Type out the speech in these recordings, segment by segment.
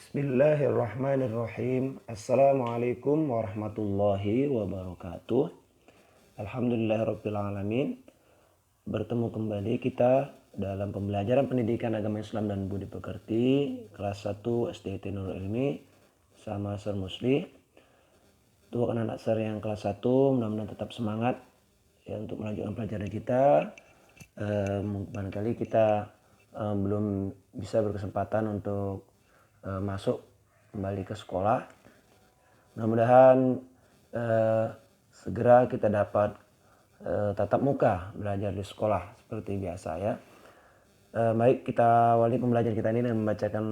Bismillahirrahmanirrahim. Assalamualaikum warahmatullahi wabarakatuh. Alhamdulillahirabbil alamin. Bertemu kembali kita dalam pembelajaran pendidikan agama Islam dan budi pekerti kelas 1 SDT Nurul Ilmi sama Sir Musli. Untuk anak-anak Sir yang kelas 1 mudah-mudahan tetap semangat ya untuk melanjutkan pelajaran kita. Barangkali kita belum bisa berkesempatan untuk masuk kembali ke sekolah. Mudah-mudahan segera kita dapat tatap muka belajar di sekolah seperti biasa ya. Baik, kita awali pembelajaran kita ini dengan membacakan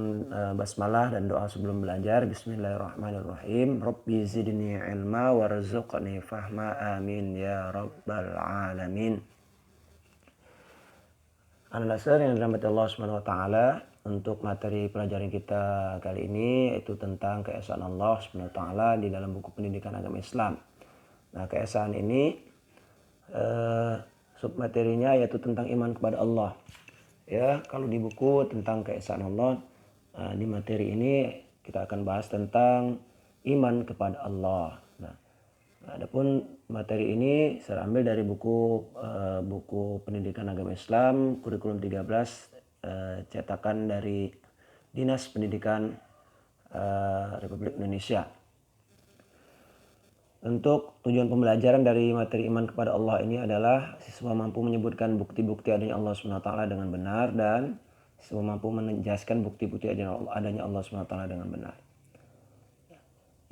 basmalah dan doa sebelum belajar. Bismillahirrahmanirrahim. Rabbi zidni ilma warzuqni fahma, amin ya rabbal alamin. Anak dasar yang dirahmati Allah Subhanahu wa taala, untuk materi pelajaran kita kali ini yaitu tentang keesaan Allah Subhanahu wa taala di dalam buku pendidikan agama Islam. Nah, keesaan ini submaterinya yaitu tentang iman kepada Allah. Ya, kalau di buku tentang keesaan Allah, di materi ini kita akan bahas tentang iman kepada Allah. Nah, adapun materi ini saya ambil dari buku pendidikan agama Islam kurikulum 13 cetakan dari Dinas Pendidikan Republik Indonesia. Untuk tujuan pembelajaran dari materi iman kepada Allah ini adalah siswa mampu menyebutkan bukti-bukti adanya Allah SWT dengan benar, dan siswa mampu menjelaskan bukti-bukti adanya Allah SWT dengan benar.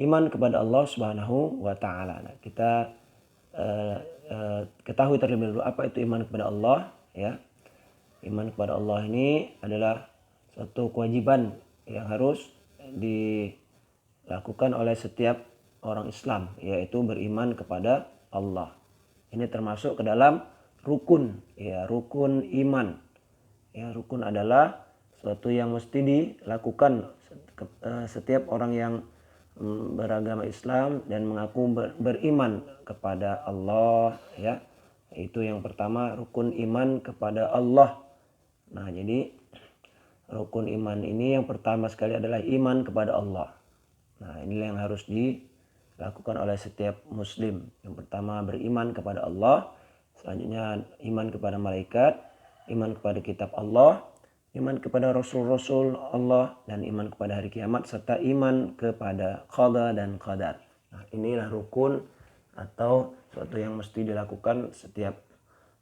Iman kepada Allah Subhanahu wa taala. Nah, kita ketahui terlebih dahulu apa itu iman kepada Allah ya. Iman kepada Allah ini adalah suatu kewajiban yang harus dilakukan oleh setiap orang Islam, yaitu beriman kepada Allah. Ini termasuk ke dalam rukun ya, rukun iman. Ya, rukun adalah suatu yang mesti dilakukan setiap orang yang beragama Islam dan mengaku beriman kepada Allah ya. Itu yang pertama, rukun iman kepada Allah. Nah, jadi rukun iman ini yang pertama sekali adalah iman kepada Allah. Nah, inilah yang harus dilakukan oleh setiap muslim. Yang pertama beriman kepada Allah, selanjutnya iman kepada malaikat, iman kepada kitab Allah, iman kepada rasul-rasul Allah, dan iman kepada hari kiamat, serta iman kepada qada dan qadar. Nah, inilah rukun atau suatu yang mesti dilakukan setiap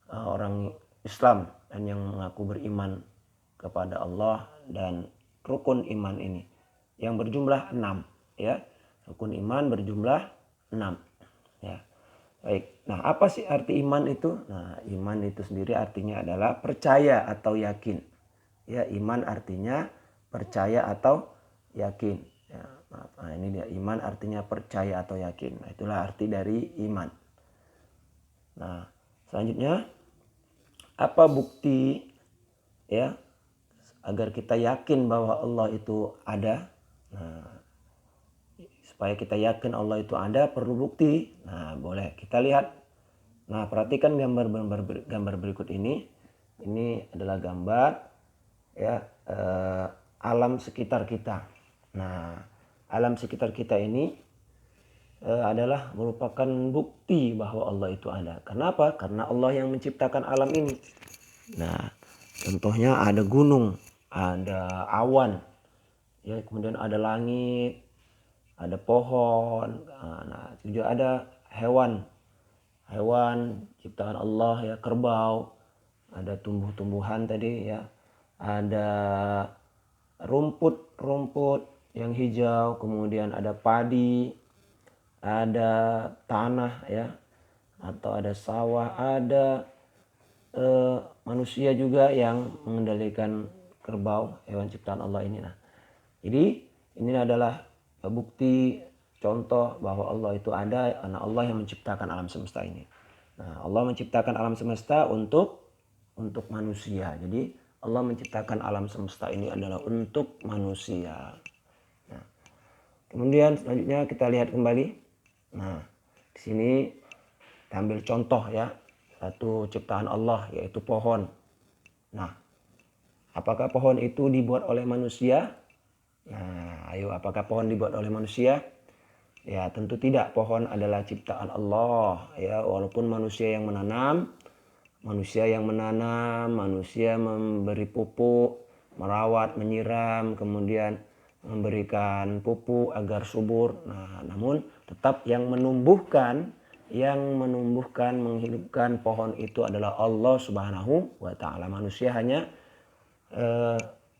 orang Islam dan yang mengaku beriman kepada Allah. Dan rukun iman ini yang berjumlah 6 ya. Rukun iman berjumlah 6 ya. Baik. Nah, apa sih arti iman itu? Nah, iman itu sendiri artinya adalah percaya atau yakin. Ya, iman artinya percaya atau yakin. Ya, maaf. Nah, ini dia, iman artinya percaya atau yakin. Nah, itulah arti dari iman. Nah, selanjutnya apa bukti ya agar kita yakin bahwa Allah itu ada? Nah, supaya kita yakin Allah itu ada perlu bukti. Nah, boleh kita lihat. Nah, perhatikan gambar berikut ini. Ini adalah gambar ya alam sekitar kita. Nah, alam sekitar kita ini adalah merupakan bukti bahwa Allah itu ada. Kenapa? Karena Allah yang menciptakan alam ini. Nah, contohnya ada gunung, ada awan, ya, kemudian ada langit, ada pohon, nah juga ada hewan ciptaan Allah ya, kerbau, ada tumbuh-tumbuhan tadi ya, ada rumput yang hijau, kemudian ada padi, ada tanah ya, atau ada sawah, ada manusia juga yang mengendalikan kerbau, hewan ciptaan Allah ini. Nah, jadi ini adalah bukti contoh bahwa Allah itu ada karena Allah yang menciptakan alam semesta ini. Nah, Allah menciptakan alam semesta untuk manusia. Jadi Allah menciptakan alam semesta ini adalah untuk manusia. Nah, kemudian selanjutnya kita lihat kembali. Nah, di sini kita ambil contoh ya, satu ciptaan Allah yaitu pohon. Nah, apakah pohon itu dibuat oleh manusia? Nah, ayo apakah pohon dibuat oleh manusia? Ya, tentu tidak. Pohon adalah ciptaan Allah, ya. Walaupun manusia yang menanam, manusia memberi pupuk, merawat, menyiram, kemudian memberikan pupuk agar subur. Nah, namun tetap yang menumbuhkan, menghidupkan pohon itu adalah Allah Subhanahu wa taala. Manusia hanya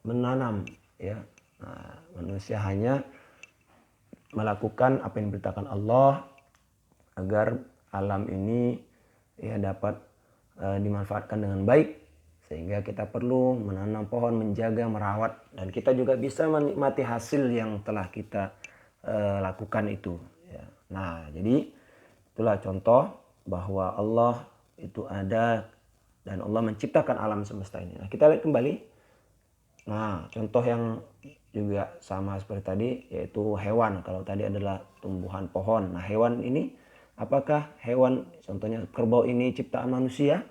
menanam, ya. Nah, manusia hanya melakukan apa yang diberitakan Allah agar alam ini ya dapat dimanfaatkan dengan baik, sehingga kita perlu menanam pohon, menjaga, merawat, dan kita juga bisa menikmati hasil yang telah kita lakukan itu, ya. Nah, jadi itulah contoh bahwa Allah itu ada dan Allah menciptakan alam semesta ini. Nah, kita lihat kembali. Nah, contoh yang juga sama seperti tadi yaitu hewan. Kalau tadi adalah tumbuhan pohon. Nah, hewan ini apakah hewan contohnya kerbau ini ciptaan manusia?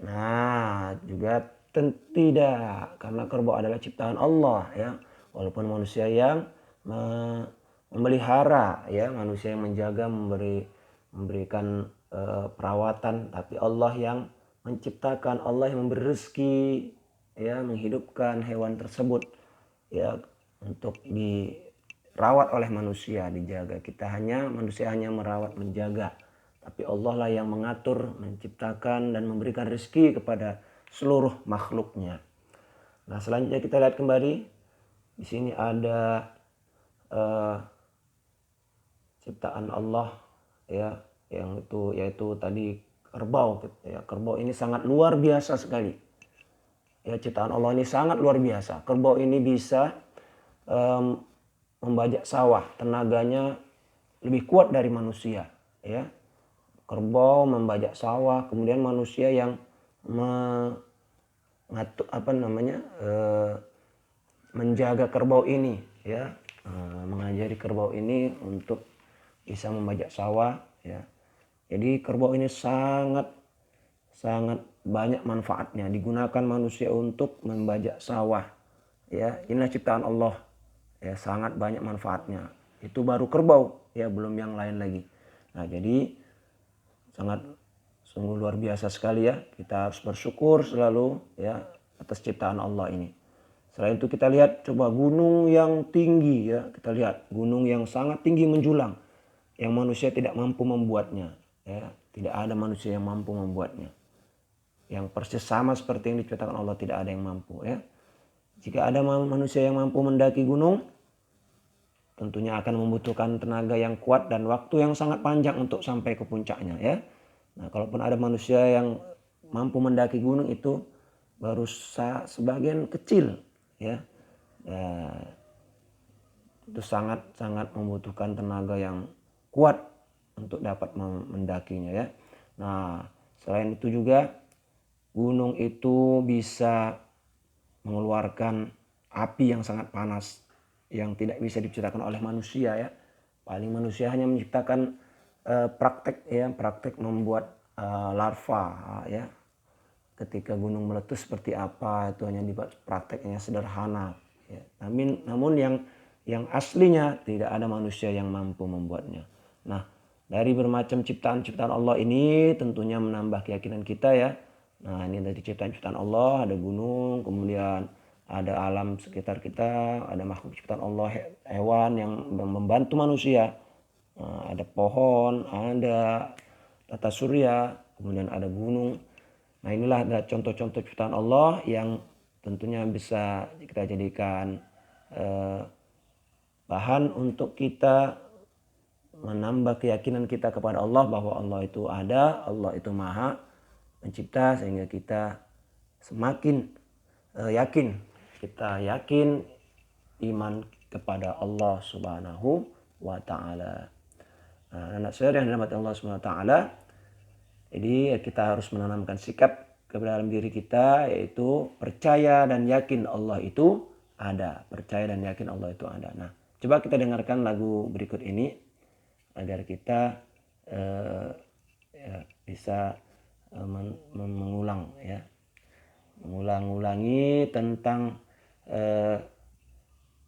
Nah, juga tidak, karena kerbau adalah ciptaan Allah, ya. Walaupun manusia yang memelihara, ya, manusia yang menjaga, memberikan perawatan, tapi Allah yang menciptakan, Allah yang memberi rezeki, ya, menghidupkan hewan tersebut, ya, untuk dirawat oleh manusia, dijaga. Manusia hanya merawat, menjaga, tapi Allah lah yang mengatur, menciptakan dan memberikan rezeki kepada seluruh makhluknya. Nah, selanjutnya kita lihat kembali. Di sini ada ciptaan Allah, ya, yang itu yaitu tadi kerbau, ya. Kerbau ini sangat luar biasa sekali. Ya, ciptaan Allah ini sangat luar biasa. Kerbau ini bisa membajak sawah, tenaganya lebih kuat dari manusia, ya. Kerbau membajak sawah, kemudian manusia yang menjaga kerbau ini, ya, mengajari kerbau ini untuk bisa membajak sawah, ya. Jadi kerbau ini sangat banyak manfaatnya, digunakan manusia untuk membajak sawah, ya. Inilah ciptaan Allah, ya, sangat banyak manfaatnya. Itu baru kerbau, ya, belum yang lain lagi. Nah, jadi sangat sungguh luar biasa sekali, ya. Kita harus bersyukur selalu, ya, atas ciptaan Allah ini. Selain itu kita lihat coba gunung yang tinggi, ya. Kita lihat gunung yang sangat tinggi menjulang, yang manusia tidak mampu membuatnya, ya. Tidak ada manusia yang mampu membuatnya. Yang persis sama seperti yang diciptakan Allah, tidak ada yang mampu, ya. Jika ada manusia yang mampu mendaki gunung, tentunya akan membutuhkan tenaga yang kuat dan waktu yang sangat panjang untuk sampai ke puncaknya, ya. Nah, kalaupun ada manusia yang mampu mendaki gunung, itu baru sebagian kecil, ya. Itu sangat membutuhkan tenaga yang kuat untuk dapat mendakinya, ya. Nah, selain itu juga gunung itu bisa mengeluarkan api yang sangat panas yang tidak bisa diciptakan oleh manusia, ya. Paling manusia hanya menciptakan praktek membuat larva, ya. Ketika gunung meletus seperti apa, itu hanya dibuat prakteknya sederhana, ya. Namun yang aslinya tidak ada manusia yang mampu membuatnya. Nah, dari bermacam ciptaan-ciptaan Allah ini tentunya menambah keyakinan kita, ya. Nah, ini dari ciptaan-ciptaan Allah, ada gunung, kemudian ada alam sekitar kita, ada makhluk ciptaan Allah, hewan yang membantu manusia. Nah, ada pohon, ada tata surya, kemudian ada gunung. Nah, inilah ada contoh-contoh ciptaan Allah yang tentunya bisa kita jadikan bahan untuk kita menambah keyakinan kita kepada Allah bahwa Allah itu ada, Allah itu maha pencipta, sehingga kita semakin yakin, kita yakin iman kepada Allah Subhanahu wa taala. Nah, anak saya yang dirahmati Allah Subhanahu wa taala, jadi kita harus menanamkan sikap ke dalam diri kita, yaitu percaya dan yakin Allah itu ada. Percaya dan yakin Allah itu ada. Nah, coba kita dengarkan lagu berikut ini agar kita bisa mengulang, ya, mengulang-ulangi tentang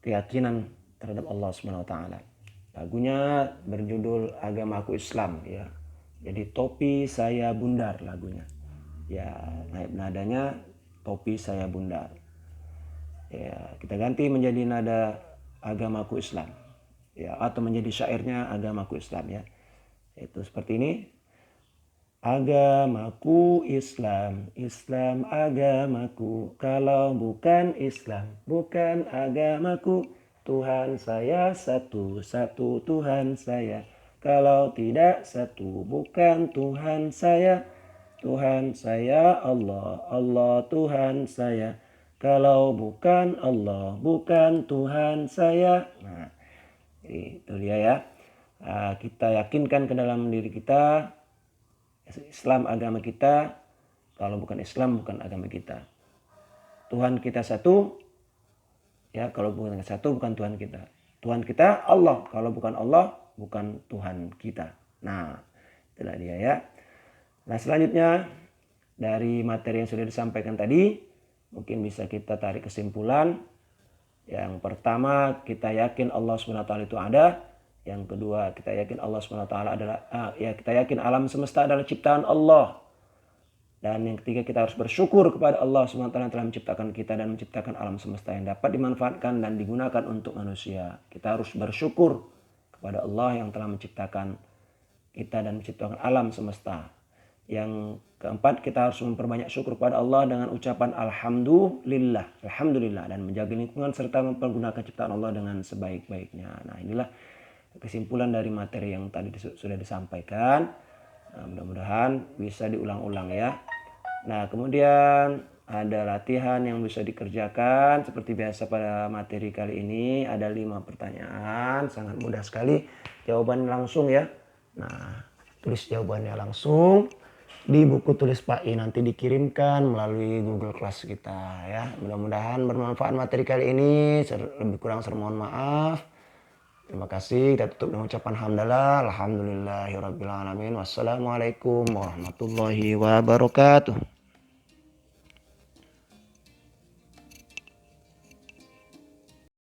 keyakinan terhadap Allah Subhanahu wa taala. Lagunya berjudul Agamaku Islam ya. Jadi topi saya bundar lagunya. Ya, nadanya topi saya bundar. Ya, kita ganti menjadi nada Agamaku Islam. Ya, atau menjadi syairnya Agamaku Islam ya. Itu seperti ini. Agamaku Islam, Islam agamaku. Kalau bukan Islam, bukan agamaku. Tuhan saya satu, satu Tuhan saya. Kalau tidak satu, bukan Tuhan saya. Tuhan saya Allah, Allah Tuhan saya. Kalau bukan Allah, bukan Tuhan saya. Nah, itu dia ya. Kita yakinkan ke dalam diri kita, Islam agama kita, kalau bukan Islam bukan agama kita. Tuhan kita satu, ya kalau bukan satu bukan Tuhan kita. Tuhan kita Allah, kalau bukan Allah bukan Tuhan kita. Nah, itulah dia ya. Nah, selanjutnya dari materi yang sudah disampaikan tadi, mungkin bisa kita tarik kesimpulan. Yang pertama, kita yakin Allah SWT itu ada. Yang kedua, kita yakin Allah SWT adalah kita yakin alam semesta adalah ciptaan Allah. Dan yang ketiga, kita harus bersyukur kepada Allah SWT yang telah menciptakan kita dan menciptakan alam semesta yang dapat dimanfaatkan dan digunakan untuk manusia. Kita harus bersyukur kepada Allah yang telah menciptakan kita dan menciptakan alam semesta. Yang keempat, kita harus memperbanyak syukur kepada Allah dengan ucapan Alhamdulillah, Alhamdulillah, dan menjaga lingkungan serta mempergunakan ciptaan Allah dengan sebaik-baiknya. Nah, inilah kesimpulan dari materi yang tadi sudah disampaikan. Nah, mudah-mudahan bisa diulang-ulang ya. Nah, kemudian ada latihan yang bisa dikerjakan seperti biasa pada materi kali ini. Ada 5 pertanyaan, sangat mudah sekali. Jawabannya langsung ya. Nah, tulis jawabannya langsung di buku tulis Pak I, nanti dikirimkan melalui Google Class kita ya. Mudah-mudahan bermanfaat materi kali ini. Lebih kurang saya mohon maaf. Terima kasih. Kita tutup dengan ucapan hamdalah. Alhamdulillahirabbil alamin. Wassalamualaikum warahmatullahi wabarakatuh.